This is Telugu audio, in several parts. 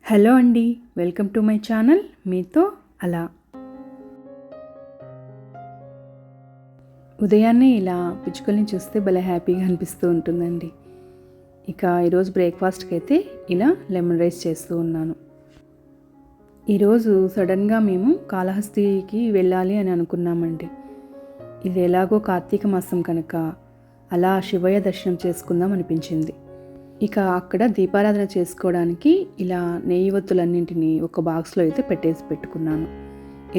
హలో అండి, వెల్కమ్ టు మై ఛానల్ మీతో అలా. ఉదయాన్నే ఇలా పిచ్చుకల్ని చూస్తే భలే హ్యాపీగా అనిపిస్తూ ఉంటుందండి. ఇక ఈరోజు బ్రేక్ఫాస్ట్కి అయితే ఇలా లెమన్ రైస్ చేస్తూ ఉన్నాను. ఈరోజు సడన్గా మేము కాళహస్తికి వెళ్ళాలి అని అనుకున్నామండి. ఇది ఎలాగో కార్తీక మాసం కనుక అలా శివయ్య దర్శనం చేసుకుందాం అనిపించింది. ఇక అక్కడ దీపారాధన చేసుకోవడానికి ఇలా నెయ్యి ఒత్తులన్నింటినీ ఒక బాక్స్లో అయితే పెట్టేసి పెట్టుకున్నాను.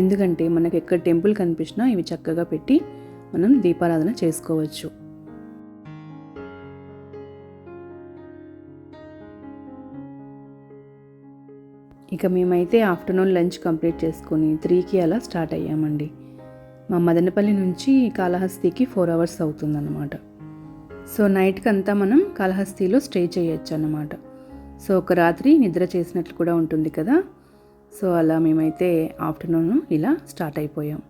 ఎందుకంటే మనకు ఎక్కడ టెంపుల్ కనిపించినా ఇవి చక్కగా పెట్టి మనం దీపారాధన చేసుకోవచ్చు. ఇక మేమైతే ఆఫ్టర్నూన్ లంచ్ కంప్లీట్ చేసుకొని 3కి అలా స్టార్ట్ అయ్యామండి. మా మదనపల్లి నుంచి కాళహస్తికి 4 hours అవుతుందన్నమాట. సో నైట్కి అంతా మనం కాళహస్తిలో స్టే చేయొచ్చు అన్నమాట. సో ఒక రాత్రి నిద్ర చేసినట్లు కూడా ఉంటుంది కదా. సో అలా మేమైతే ఆఫ్టర్నూన్ ఇలా స్టార్ట్ అయిపోయాం.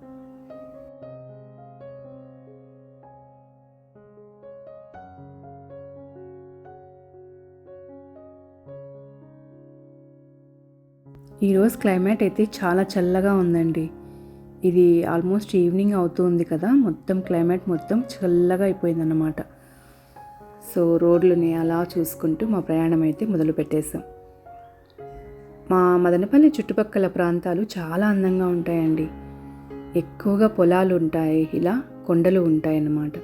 ఈరోజు క్లైమేట్ అయితే చాలా చల్లగా ఉందండి. ఇది ఆల్మోస్ట్ ఈవినింగ్ అవుతుంది కదా, మొత్తం క్లైమేట్ మొత్తం చల్లగా అయిపోయిందన్నమాట. సో రోడ్లని అలా చూసుకుంటూ మా ప్రయాణం అయితే మొదలు పెట్టేశాం. మా మదనపల్లి చుట్టుపక్కల ప్రాంతాలు చాలా అందంగా ఉంటాయండి. ఎక్కువగా పొలాలు ఉంటాయి, ఇలా కొండలు ఉంటాయి అన్నమాట.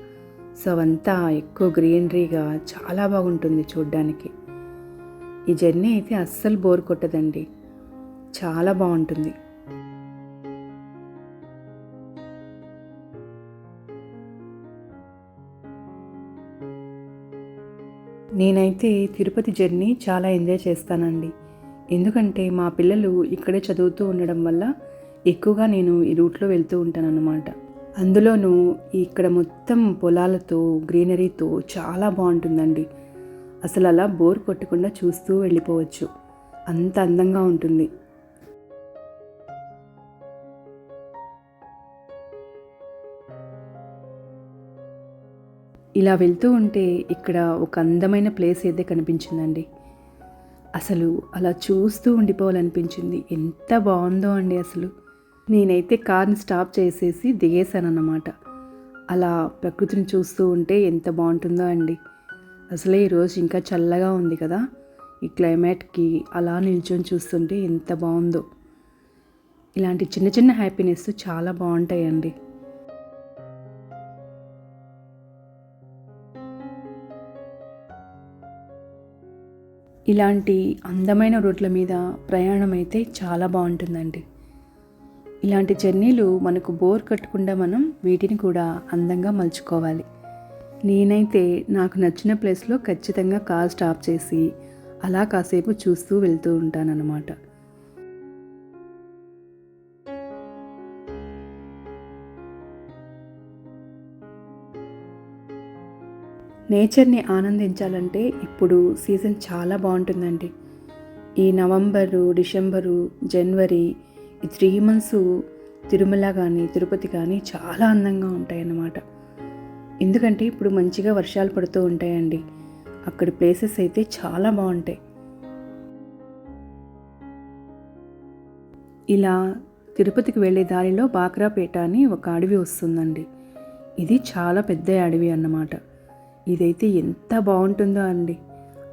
సో అవంతా ఎక్కువ గ్రీనరీగా చాలా బాగుంటుంది చూడ్డానికి. ఈ జర్నీ అయితే అస్సలు బోర్ కొట్టదండి, చాలా బాగుంటుంది. నేనైతే తిరుపతి జర్నీ చాలా ఎంజాయ్ చేస్తానండి. ఎందుకంటే మా పిల్లలు ఇక్కడే చదువుతూ ఉండడం వల్ల ఎక్కువగా నేను ఈ రూట్లో వెళ్తూ ఉంటానన్నమాట. అందులోనూ ఇక్కడ మొత్తం పొలాలతో గ్రీనరీతో చాలా బాగుంటుందండి. అసలు అలా బోర్ కొట్టకుండా చూస్తూ వెళ్ళిపోవచ్చు, అంత అందంగా ఉంటుంది. ఇలా వెళ్తూ ఉంటే ఇక్కడ ఒక అందమైన ప్లేస్ అయితే కనిపించిందండి. అసలు అలా చూస్తూ ఉండిపోవాలనిపించింది. ఎంత బాగుందో అండి అసలు. నేనైతే కార్ని స్టాప్ చేసేసి దిగేశానన్నమాట. అలా ప్రకృతిని చూస్తూ ఉంటే ఎంత బాగుంటుందో అండి. అసలే ఈరోజు ఇంకా చల్లగా ఉంది కదా, ఈ క్లైమేట్కి అలా నిల్చొని చూస్తుంటే ఎంత బాగుందో. ఇలాంటి చిన్న చిన్న హ్యాపీనెస్ చాలా బాగుంటాయండి. ఇలాంటి అందమైన రోడ్ల మీద ప్రయాణం అయితే చాలా బాగుంటుందండి. ఇలాంటి జర్నీలు మనకు బోర్ కట్టకుండా మనం వీటిని కూడా అందంగా మలుచుకోవాలి. నేనైతే నాకు నచ్చిన ప్లేస్లో ఖచ్చితంగా కార్ స్టాప్ చేసి అలా కాసేపు చూస్తూ వెళ్తూ ఉంటానన్నమాట. నేచర్ని ఆనందించాలంటే ఇప్పుడు సీజన్ చాలా బాగుంటుందండి. ఈ నవంబరు, డిసెంబరు, జనవరి ఈ 3 months తిరుమల కానీ తిరుపతి కానీ చాలా అందంగా ఉంటాయన్నమాట. ఎందుకంటే ఇప్పుడు మంచిగా వర్షాలు పడుతూ ఉంటాయండి. అక్కడి ప్లేసెస్ అయితే చాలా బాగుంటాయి. ఇలా తిరుపతికి వెళ్ళే దారిలో బాక్రాపేట అని ఒక అడవి వస్తుందండి. ఇది చాలా పెద్ద అడవి అన్నమాట. ఇదైతే ఎంత బాగుంటుందో అండి.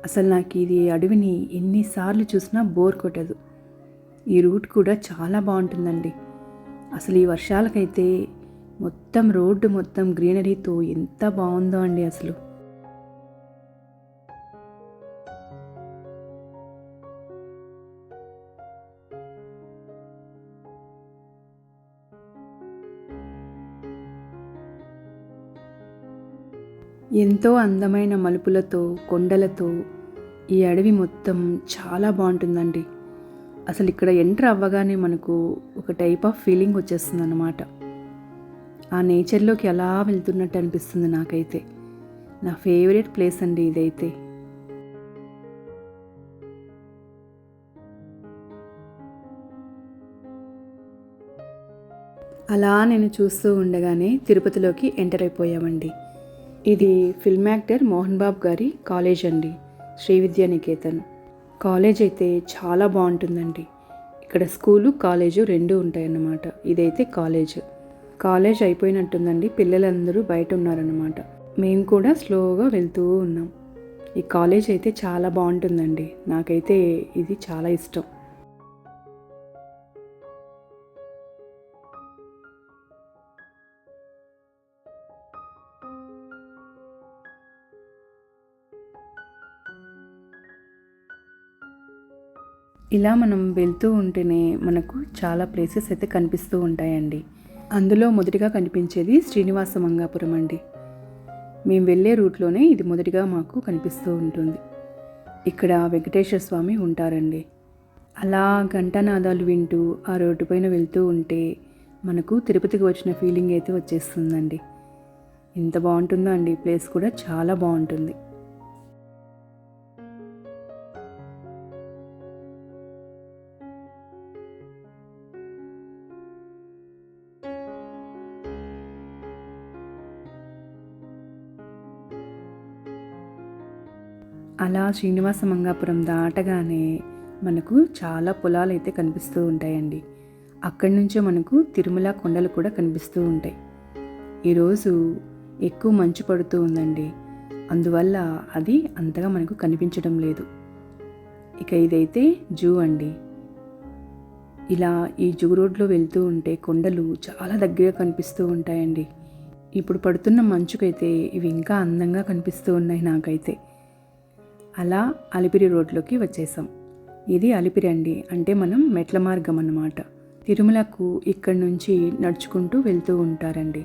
అసలు నాకు ఇది అడవిని ఎన్నిసార్లు చూసినా బోర్ కొట్టదు. ఈ రూట్ కూడా చాలా బాగుంటుందండి. అసలు ఈ వర్షాలకైతే మొత్తం రోడ్డు మొత్తం గ్రీనరీతో ఎంత బాగుందో అండి అసలు. ఎంతో అందమైన మలుపులతో కొండలతో ఈ అడవి మొత్తం చాలా బాగుంటుందండి. అసలు ఇక్కడ ఎంటర్ అవ్వగానే మనకు ఒక టైప్ ఆఫ్ ఫీలింగ్ వచ్చేస్తుంది అన్నమాట. ఆ నేచర్లోకి ఎలా వెళ్తున్నట్టు అనిపిస్తుంది నాకైతే. నా ఫేవరెట్ ప్లేస్ అండి ఇదైతే. అలా నేను చూస్తూ ఉండగానే తిరుపతిలోకి ఎంటర్ అయిపోయామండి. ఇది ఫిల్మ్ యాక్టర్ మోహన్ బాబు గారి కాలేజ్ అండి, శ్రీ విద్యానికేతన్. కాలేజ్ అయితే చాలా బాగుంటుందండి. ఇక్కడ స్కూలు కాలేజు రెండు ఉంటాయన్నమాట. ఇదైతే కాలేజ్ అయిపోయినట్టుందండి. పిల్లలందరూ బయట ఉన్నారన్నమాట. మేము కూడా స్లోగా వెళ్తూ ఉన్నాం. ఈ కాలేజ్ అయితే చాలా బాగుంటుందండి. నాకైతే ఇది చాలా ఇష్టం. ఇలా మనం వెళ్తూ ఉంటేనే మనకు చాలా ప్లేసెస్ అయితే కనిపిస్తూ ఉంటాయండి. అందులో మొదటిగా కనిపించేది శ్రీనివాస మంగాపురం అండి. మేము వెళ్ళే రూట్లోనే ఇది మొదటిగా మాకు కనిపిస్తూ ఉంటుంది. ఇక్కడ వెంకటేశ్వర స్వామి ఉంటారండి. అలా ఘంటానాదాలు వింటూ ఆ రోడ్డు పైన వెళ్తూ ఉంటే మనకు తిరుపతికి వచ్చిన ఫీలింగ్ అయితే వచ్చేస్తుందండి. ఎంత బాగుంటుందో అండి. ప్లేస్ కూడా చాలా బాగుంటుంది. అలా శ్రీనివాస మంగాపురం దాటగానే మనకు చాలా పొలాలు అయితే కనిపిస్తూ ఉంటాయండి. అక్కడి నుంచే మనకు తిరుమల కొండలు కూడా కనిపిస్తూ ఉంటాయి. ఈరోజు ఎక్కువ మంచు పడుతూ ఉందండి. అందువల్ల అది అంతగా మనకు కనిపించడం లేదు. ఇక ఇదైతే జూ అండి. ఇలా ఈ జూ రోడ్లో వెళ్తూ ఉంటే కొండలు చాలా దగ్గరగా కనిపిస్తూ ఉంటాయండి. ఇప్పుడు పడుతున్న మంచుకైతే ఇవి ఇంకా అందంగా కనిపిస్తూ ఉన్నాయి నాకైతే. అలా అలిపిరి రోడ్లోకి వచ్చేసాం. ఇది అలిపిరి అండి. అంటే మనం మెట్ల మార్గం అన్నమాట. తిరుమలకు ఇక్కడి నుంచి నడుచుకుంటూ వెళ్తూ ఉంటారండి.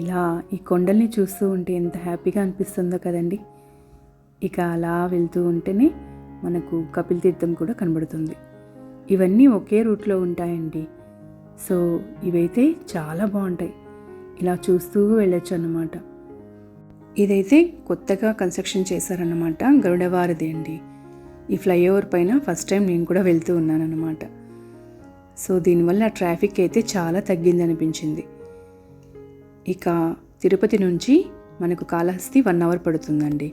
ఇలా ఈ కొండల్ని చూస్తూ ఉంటే ఎంత హ్యాపీగా అనిపిస్తుందో కదండి. ఇక అలా వెళ్తూ ఉంటేనే మనకు కపిల్ తీర్థం కూడా కనబడుతుంది. ఇవన్నీ ఒకే రూట్లో ఉంటాయండి. సో ఇవైతే చాలా బాగుంటాయి. ఇలా చూస్తూ వెళ్ళొచ్చు అన్నమాట. ఇదైతే కొత్తగా కన్స్ట్రక్షన్ చేశారన్నమాట. గరుడవారధి అండి. ఈ ఫ్లైఓవర్ పైన ఫస్ట్ టైం నేను కూడా వెళ్తూ ఉన్నానన్నమాట. సో దీనివల్ల ట్రాఫిక్ అయితే చాలా తగ్గింది అనిపించింది. ఇక తిరుపతి నుంచి మనకు కాళహస్తి 1 అవర్ పడుతుందండి.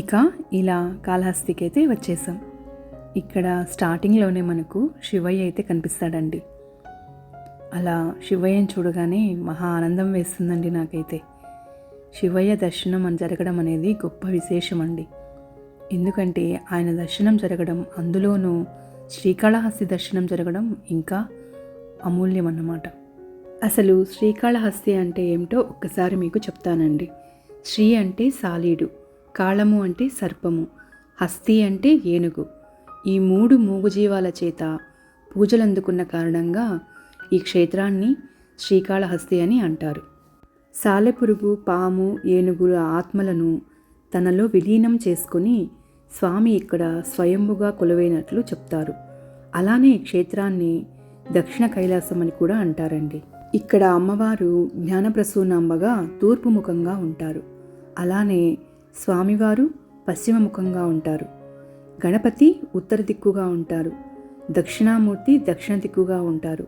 ఇక ఇలా కాళహస్తికి అయితే వచ్చేసాం. ఇక్కడ స్టార్టింగ్లోనే మనకు శివయ్య అయితే కనిపిస్తాడండి. అలా శివయ్యని చూడగానే మహా ఆనందం వేస్తుందండి నాకైతే. శివయ్య దర్శనం జరగడం అనేది గొప్ప విశేషం అండి. ఎందుకంటే ఆయన దర్శనం జరగడం, అందులోనూ శ్రీకాళహస్తి దర్శనం జరగడం ఇంకా అమూల్యం అన్నమాట. అసలు శ్రీకాళహస్తి అంటే ఏమిటో ఒక్కసారి మీకు చెప్తానండి. శ్రీ అంటే సాలీడు, కాళము అంటే సర్పము, హస్తి అంటే ఏనుగు. ఈ 3 మూగుజీవాల చేత పూజలందుకున్న కారణంగా ఈ క్షేత్రాన్ని శ్రీకాళహస్తి అని అంటారు. సాలెపురుగు, పాము, ఏనుగుల ఆత్మలను తనలో విలీనం చేసుకుని స్వామి ఇక్కడ స్వయంభుగా కొలువైనట్లు చెప్తారు. అలానే క్షేత్రాన్ని దక్షిణ కైలాసం అని కూడా అంటారండి. ఇక్కడ అమ్మవారు జ్ఞానప్రసూనాంబగా తూర్పు ముఖంగా ఉంటారు. అలానే స్వామివారు పశ్చిమ ముఖంగా ఉంటారు. గణపతి ఉత్తర దిక్కుగా ఉంటారు. దక్షిణామూర్తి దక్షిణ దిక్కుగా ఉంటారు.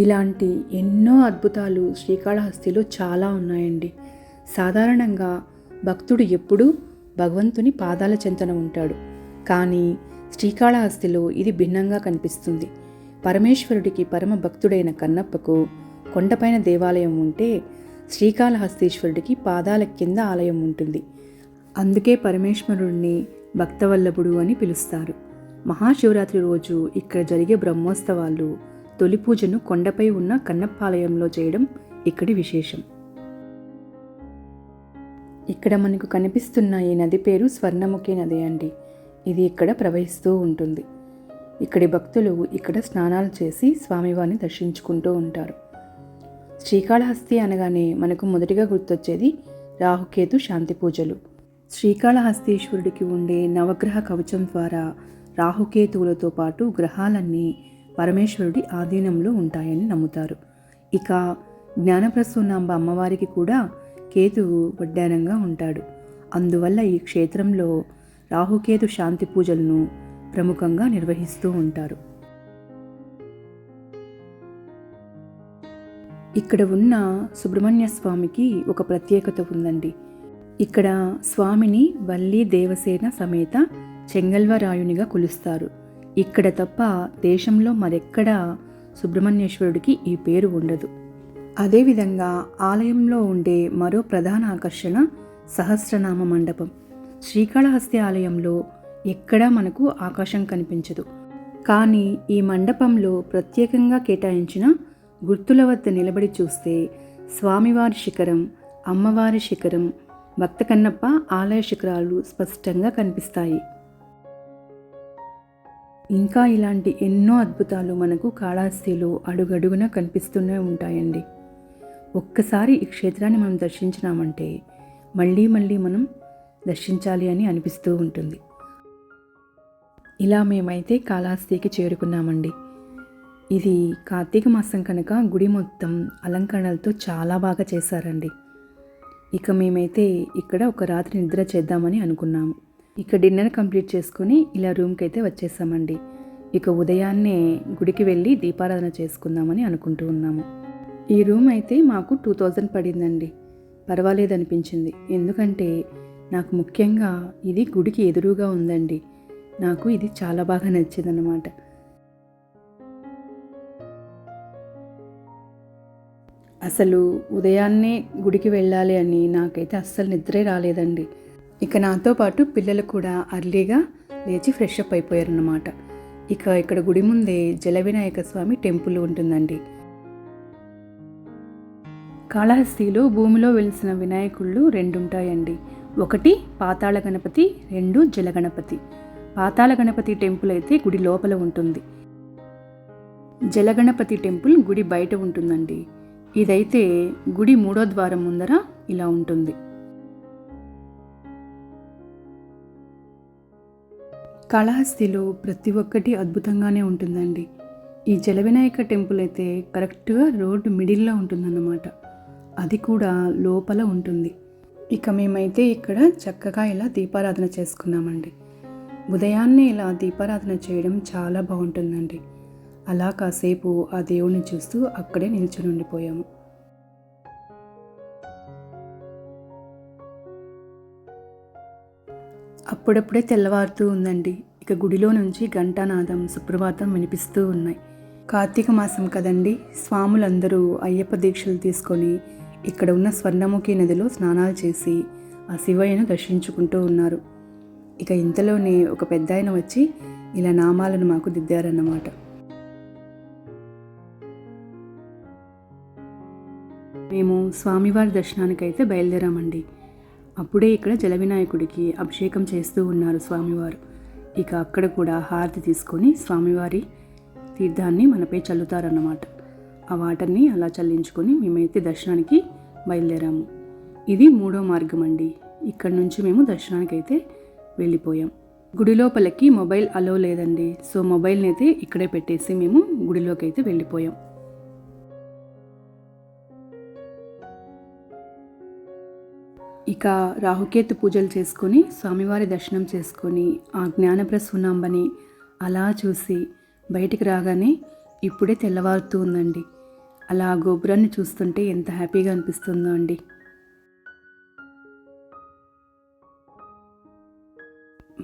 ఇలాంటి ఎన్నో అద్భుతాలు శ్రీకాళహస్తిలో చాలా ఉన్నాయండి. సాధారణంగా భక్తుడు ఎప్పుడూ భగవంతుని పాదాల చెంతన ఉంటాడు. కానీ శ్రీకాళహస్తిలో ఇది భిన్నంగా కనిపిస్తుంది. పరమేశ్వరుడికి పరమ భక్తుడైన కన్నప్పకు కొండపైన దేవాలయం ఉంటే, శ్రీకాళహస్తీశ్వరుడికి పాదాల కింద ఆలయం ఉంటుంది. అందుకే పరమేశ్వరుడిని భక్తవల్లభుడు అని పిలుస్తారు. మహాశివరాత్రి రోజు ఇక్కడ జరిగే బ్రహ్మోత్సవాలు తొలి పూజను కొండపై ఉన్న కన్నప్పాలయంలో చేయడం ఇక్కడి విశేషం. ఇక్కడ మనకు కనిపిస్తున్న ఈ నది పేరు స్వర్ణముఖి నది అండి. ఇది ఇక్కడ ప్రవహిస్తూ ఉంటుంది. ఇక్కడి భక్తులు ఇక్కడ స్నానాలు చేసి స్వామివారిని దర్శించుకుంటూ ఉంటారు. శ్రీకాళహస్తి అనగానే మనకు మొదటిగా గుర్తొచ్చేది రాహుకేతు శాంతి పూజలు. శ్రీకాళహస్తీశ్వరుడికి ఉండే నవగ్రహ కవచం ద్వారా రాహుకేతువులతో పాటు గ్రహాలన్నీ పరమేశ్వరుడి ఆధీనంలో ఉంటాయని నమ్ముతారు. ఇక జ్ఞానప్రసూనాంబ అమ్మవారికి కూడా కేతువు వడ్డానంగా ఉంటాడు. అందువల్ల ఈ క్షేత్రంలో రాహుకేతు శాంతి పూజలను ప్రముఖంగా నిర్వహిస్తూ ఉంటారు. ఇక్కడ ఉన్న సుబ్రహ్మణ్య స్వామికి ఒక ప్రత్యేకత ఉందండి. ఇక్కడ స్వామిని వల్లి దేవసేన సమేత చెంగల్వరాయునిగా కొలుస్తారు. ఇక్కడ తప్ప దేశంలో మరెక్కడా సుబ్రహ్మణ్యేశ్వరుడికి ఈ పేరు ఉండదు. అదేవిధంగా ఆలయంలో ఉండే మరో ప్రధాన ఆకర్షణ సహస్రనామ మండపం. శ్రీకాళహస్తి ఆలయంలో ఎక్కడా మనకు ఆకాశం కనిపించదు. కానీ ఈ మండపంలో ప్రత్యేకంగా కేటాయించిన గుర్తుల వద్ద నిలబడి చూస్తే స్వామివారి శిఖరం, అమ్మవారి శిఖరం, భక్త కన్నప్ప ఆలయ శిఖరాలు స్పష్టంగా కనిపిస్తాయి. ఇంకా ఇలాంటి ఎన్నో అద్భుతాలు మనకు కాళహస్తిలో అడుగడుగున కనిపిస్తూనే ఉంటాయండి. ఒక్కసారి ఈ క్షేత్రాన్ని మనం దర్శించినామంటే మళ్ళీ మళ్ళీ మనం దర్శించాలి అని అనిపిస్తూ ఉంటుంది. ఇలా మేమైతే కాళహస్తికి చేరుకున్నామండి. ఇది కార్తీక మాసం కనుక గుడి మొత్తం అలంకరణలతో చాలా బాగా చేశారండి. ఇక మేమైతే ఇక్కడ ఒక రాత్రి నిద్ర చేద్దామని అనుకున్నాము. ఇక డిన్నర్ కంప్లీట్ చేసుకుని ఇలా రూమ్కి అయితే వచ్చేసామండి. ఇక ఉదయాన్నే గుడికి వెళ్ళి దీపారాధన చేసుకుందామని అనుకుంటూ ఉన్నాము. ఈ రూమ్ అయితే మాకు 2000 పడిందండి. పర్వాలేదనిపించింది. ఎందుకంటే నాకు ముఖ్యంగా ఇది గుడికి ఎదురుగా ఉందండి. నాకు ఇది చాలా బాగా నచ్చిందన్నమాట. అసలు ఉదయాన్నే గుడికి వెళ్ళాలి అని నాకైతే అస్సలు నిద్రే రాలేదండి. ఇక నాతో పాటు పిల్లలు కూడా అర్లీగా లేచి ఫ్రెష్ అప్ అయిపోయారన్నమాట. ఇక ఇక్కడ గుడి ముందే జల వినాయక స్వామి టెంపుల్ ఉంటుందండి. కాళహస్తిలో భూమిలో వెలిసిన వినాయకుళ్ళు 2 ఉంటాయండి. ఒకటి పాతాళ గణపతి, 2 జల గణపతి. పాతాళ గణపతి టెంపుల్ అయితే గుడి లోపల ఉంటుంది. జల గణపతి టెంపుల్ గుడి బయట ఉంటుందండి. ఇదైతే గుడి 3వ ద్వారం ముందర ఇలా ఉంటుంది. కాళహస్తిలో ప్రతి ఒక్కటి అద్భుతంగానే ఉంటుందండి. ఈ జల వినాయక టెంపుల్ అయితే కరెక్ట్గా రోడ్డు మిడిల్లో ఉంటుందన్నమాట. అది కూడా లోపల ఉంటుంది. ఇక మేమైతే ఇక్కడ చక్కగా ఇలా దీపారాధన చేసుకున్నామండి. ఉదయాన్నే ఇలా దీపారాధన చేయడం చాలా బాగుంటుందండి. అలా కాసేపు ఆ దేవుణ్ణి చూస్తూ అక్కడే నిల్చుని ఉండిపోయాము. అప్పుడప్పుడే తెల్లవారుతూ ఉందండి. ఇక గుడిలో నుంచి ఘంటానాదం, సుప్రభాతం వినిపిస్తూ ఉన్నాయి. కార్తీక మాసం కదండి. స్వాములందరూ అయ్యప్ప దీక్షలు తీసుకొని ఇక్కడ ఉన్న స్వర్ణముఖి నదిలో స్నానాలు చేసి ఆ శివయ్యను దర్శించుకుంటూ ఉన్నారు. ఇక ఇంతలోనే ఒక పెద్దాయన వచ్చి ఇలా నామాలను మాకు దిద్దారన్నమాట. మేము స్వామివారి దర్శనానికైతే బయలుదేరామండి. అప్పుడే ఇక్కడ జల వినాయకుడికి అభిషేకం చేస్తూ ఉన్నారు స్వామివారు. ఇక అక్కడ కూడా హారతి తీసుకొని స్వామివారి తీర్థాన్ని మనపై చల్లుతారన్నమాట. ఆ వాటర్ని అలా చల్లించుకొని మేమైతే దర్శనానికి బయలుదేరాము. ఇది 3వ మార్గం అండి. ఇక్కడ నుంచి మేము దర్శనానికి అయితే వెళ్ళిపోయాం. గుడి లోపలికి మొబైల్ అలో లేదండి. సో మొబైల్ని అయితే ఇక్కడే పెట్టేసి మేము గుడిలోకి అయితే వెళ్ళిపోయాం. ఇక రాహుకేతు పూజలు చేసుకొని స్వామివారి దర్శనం చేసుకొని ఆ జ్ఞానప్రసూనాంబని అలా చూసి బయటికి రాగానే ఇప్పుడే తెల్లవారుతూ ఉందండి. అలా గోపురాన్ని చూస్తుంటే ఎంత హ్యాపీగా అనిపిస్తుందో అండి.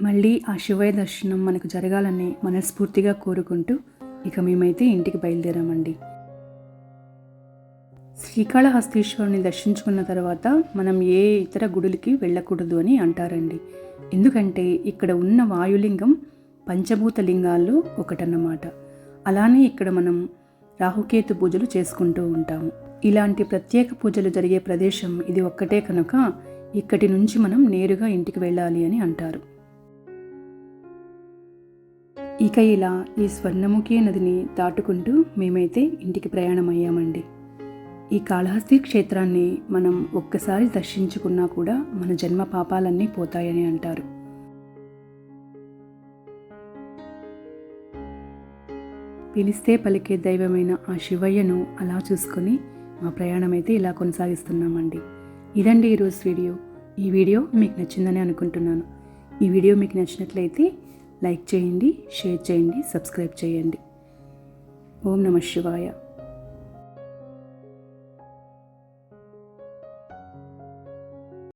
మళ్ళీ ఆ శివయ్య దర్శనం మనకు జరగాలని మనస్ఫూర్తిగా కోరుకుంటూ ఇక మేమైతే ఇంటికి బయలుదేరామండి. శ్రీకాళహస్తీశ్వరుని దర్శించుకున్న తర్వాత మనం ఏ ఇతర గుడులకి వెళ్ళకూడదు అని అంటారండి. ఎందుకంటే ఇక్కడ ఉన్న వాయులింగం పంచభూత లింగాల్లో ఒకటన్నమాట. అలానే ఇక్కడ మనం రాహుకేతు పూజలు చేసుకుంటూ ఉంటాము. ఇలాంటి ప్రత్యేక పూజలు జరిగే ప్రదేశం ఇది ఒక్కటే కనుక ఇక్కడి నుంచి మనం నేరుగా ఇంటికి వెళ్ళాలి అని అంటారు. ఇక ఇలా ఈ స్వర్ణముఖి నదిని దాటుకుంటూ మేమైతే ఇంటికి ప్రయాణం అయ్యామండి. ఈ కాళహస్తి క్షేత్రాన్ని మనం ఒక్కసారి దర్శించుకున్నా కూడా మన జన్మ పాపాలన్నీ పోతాయని అంటారు. పిలిస్తే పలికే దైవమైన ఆ శివయ్యను అలా చూసుకొని మా ప్రయాణం అయితే ఇలా కొనసాగిస్తున్నామండి. ఇదండి ఈరోజు వీడియో. ఈ వీడియో మీకు నచ్చిందని అనుకుంటున్నాను. ఈ వీడియో మీకు నచ్చినట్లయితే లైక్ చేయండి, షేర్ చేయండి, సబ్స్క్రైబ్ చేయండి. ఓం నమః శివాయ.